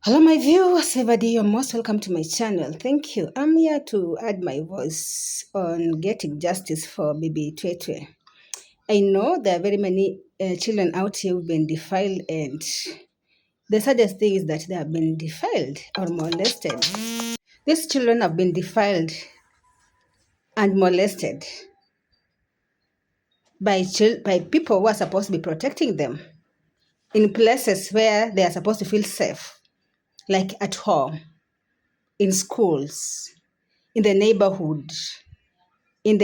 Hello, my viewers. Everybody, you're most welcome to my channel. Thank you. I'm here to add my voice on getting justice for baby Cwecwe. I know there are very many children out here who've been defiled, and the saddest thing is that they have been defiled or molested. These children have been defiled and molested by people who are supposed to be protecting them in places where they are supposed to feel safe, like at home, in schools, in the neighborhood, in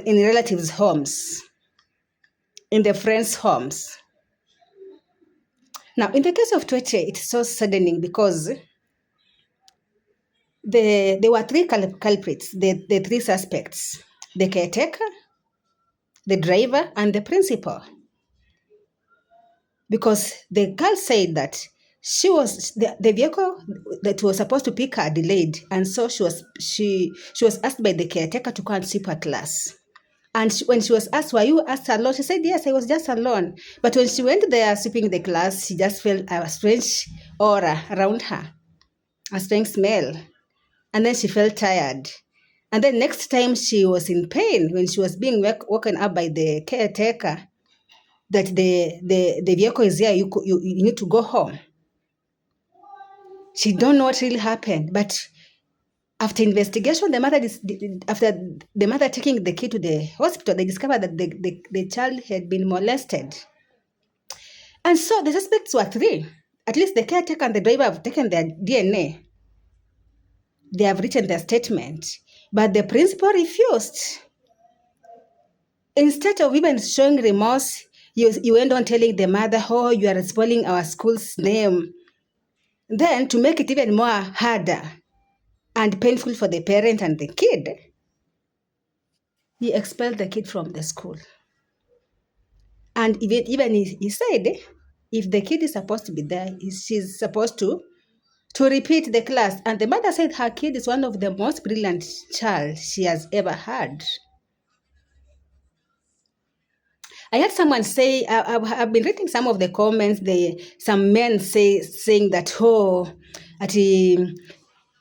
relatives' homes, in the friends' homes. Now, in the case of Cwecwe, it's so saddening because there were three culprits, the three suspects: the caretaker, the driver, and the principal. Because the girl said that the vehicle that was supposed to pick her delayed, and so she was asked by the caretaker to go and sweep her class. And when she was asked, were you asked alone? She said, yes, I was just alone. But when she went there sweeping the class, she just felt a strange aura around her, a strange smell. And then she felt tired. And then next time she was in pain when she was being woken up by the caretaker that the vehicle is here, you need to go home. She don't know what really happened. But after investigation, after the mother taking the kid to the hospital, they discovered that the child had been molested. And so the suspects were three. At least the caretaker and the driver have taken their DNA. They have written their statement. But the principal refused. Instead of even showing remorse, you went on telling the mother, oh, you are spoiling our school's name. Then, to make it even more harder and painful for the parent and the kid, he expelled the kid from the school. And even he said, if the kid is supposed to be there, she's supposed to repeat the class. And the mother said her kid is one of the most brilliant child she has ever had. I had someone say, I've been reading some of the comments, some men saying that,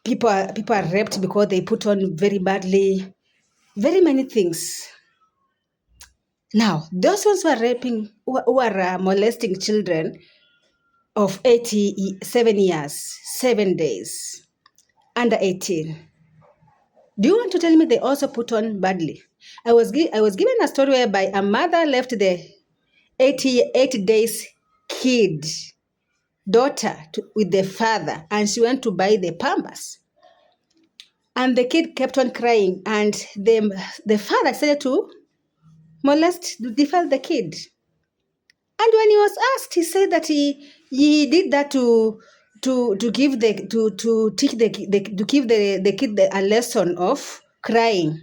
people are raped because they put on very badly, very many things. Now, those ones who are raping, who are molesting children of 87 years, 7 days, under 18. Do you want to tell me they also put on badly? I was given a story whereby a mother left the 88 days daughter with the father, and she went to buy the pampers. And the kid kept on crying, and the father started to defile the kid. And when he was asked, he said that he did that to give the kid a lesson of crying,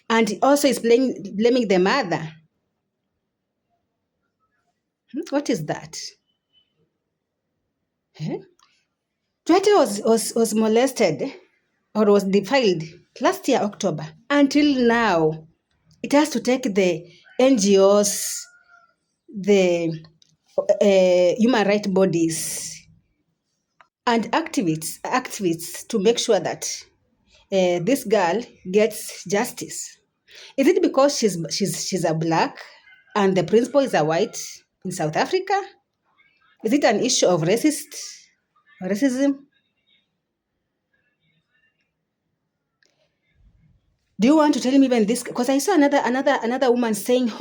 and also is blaming the mother. What is that? Cwecwe was molested or was defiled last year, October. Until now, it has to take the NGOs, the human rights bodies, and activists to make sure that this girl gets justice. Is it because she's a black and the principal is a white in South Africa? Is it an issue of racism? Do you want to tell me even this? Because I saw another woman saying,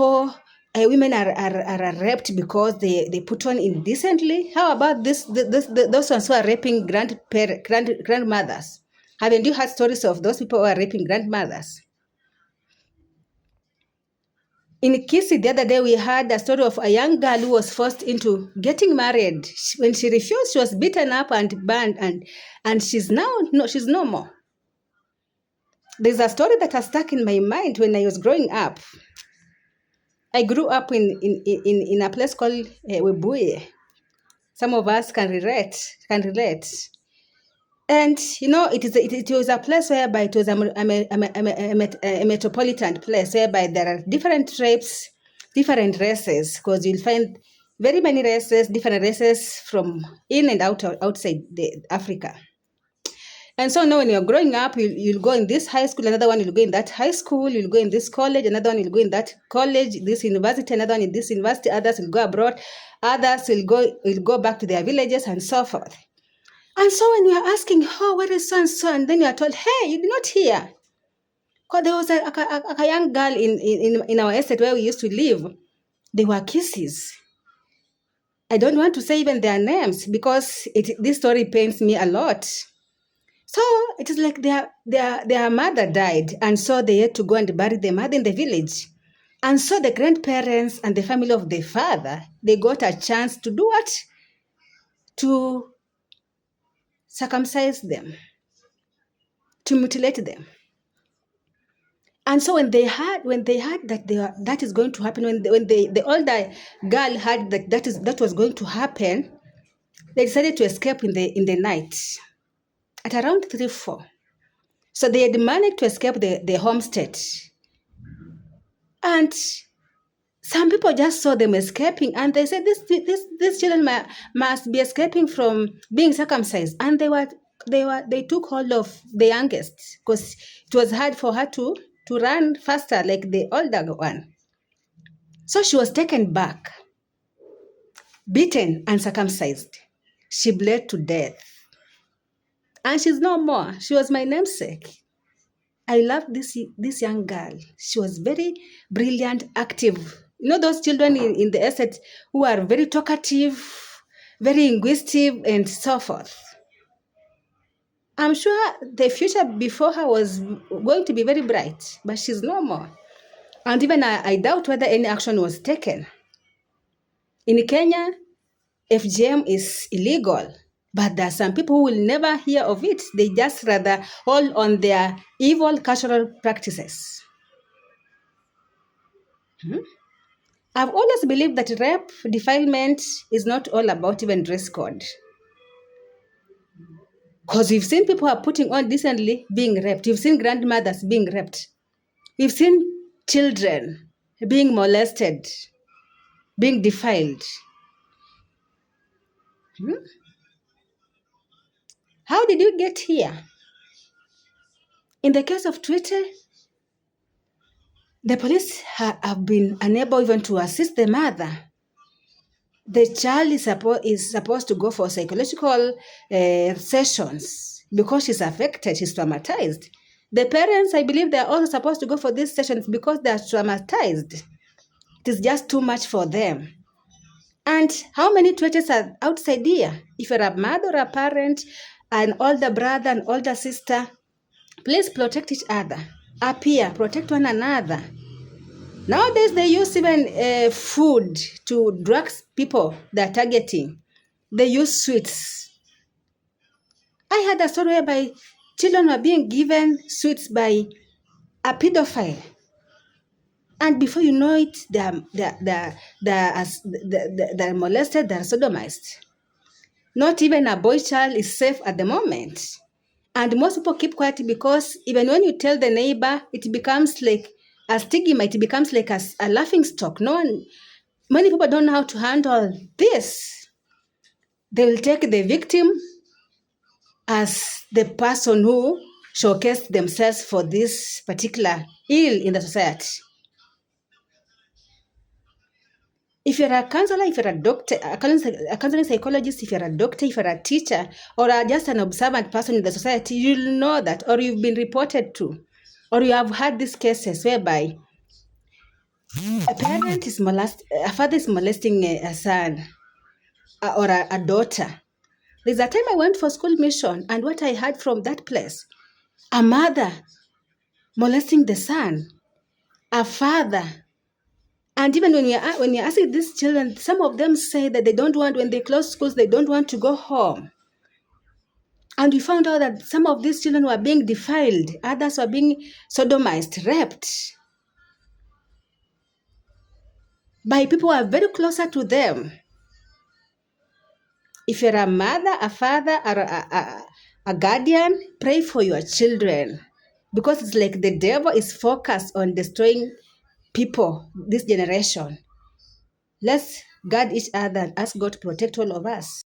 women are raped because they put on indecently. How about those ones who are raping grandmothers? Haven't you heard stories of those people who are raping grandmothers? In Kisi, the other day, we heard a story of a young girl who was forced into getting married. When she refused, she was beaten up and burned, and she's no more. There's a story that has stuck in my mind when I was growing up. I grew up in a place called Webuye. Some of us can relate. And it was a place whereby it was a metropolitan place whereby there are different tribes, different races, because you'll find very many races, different races from in and outside the Africa. And so now when you're growing up, you'll go in this high school, another one you'll go in that high school, you'll go in this college, another one you'll go in that college, this university, another one in this university, others will go abroad, others will go back to their villages and so forth. And so when you are asking, oh, where is so and so, and then you are told, hey, you did not hear. Because there was a young girl in our estate where we used to live. They were kisses. I don't want to say even their names because this story pains me a lot. So it is like their mother died, and so they had to go and bury their mother in the village. And so the grandparents and the family of the father, they got a chance to do what? To circumcise them, to mutilate them. And so when they heard that that is going to happen, when the older girl heard that was going to happen, they decided to escape in the night at around 3-4. So they had managed to escape the homestead. And some people just saw them escaping, and they said, these children must be escaping from being circumcised. And they took hold of the youngest because it was hard for her to run faster like the older one. So she was taken back, beaten and circumcised. She bled to death. And she's no more. She was my namesake. I loved this young girl. She was very brilliant, active. You know those children in the estate who are very talkative, very inquisitive, and so forth. I'm sure the future before her was going to be very bright, but she's no more. And even I doubt whether any action was taken. In Kenya, FGM is illegal, but there are some people who will never hear of it. They just rather hold on their evil cultural practices. I've always believed that rape, defilement is not all about even dress code. Because we've seen people who are putting on decently being raped. We've seen grandmothers being raped. We've seen children being molested, being defiled. How did you get here? In the case of Cwecwe, the police have been unable even to assist the mother. The child is supposed to go for psychological sessions because she's affected, she's traumatized. The parents, I believe, they're also supposed to go for these sessions because they're traumatized. It is just too much for them. And how many Cwecwes are outside here? If you're a mother or a parent, an older brother, an older sister, please protect each other. Appear, protect one another. Nowadays, they use even food to drugs people they're targeting. They use sweets. I had a story whereby children were being given sweets by a pedophile. And before you know it, they're molested, they're sodomized. Not even a boy child is safe at the moment. And most people keep quiet because even when you tell the neighbor, it becomes like a stigma, it becomes like a laughing stock. Many people don't know how to handle this. They will take the victim as the person who showcased themselves for this particular ill in the society. If you're a counselor, if you're a doctor, a counseling psychologist, if you're a doctor, if you're a teacher, or just an observant person in the society, you'll know that, or you've been reported to, or you have had these cases whereby a father is molesting a son or a daughter. There's a time I went for school mission, and what I heard from that place, a mother molesting the son, a father. And even when you're asking these children, some of them say that they don't want, when they close schools, they don't want to go home. And we found out that some of these children were being defiled, others were being sodomized, raped by people who are very closer to them. If you're a mother, a father, or a guardian, pray for your children. Because it's like the devil is focused on destroying people, this generation. Let's guard each other, and ask God to protect all of us.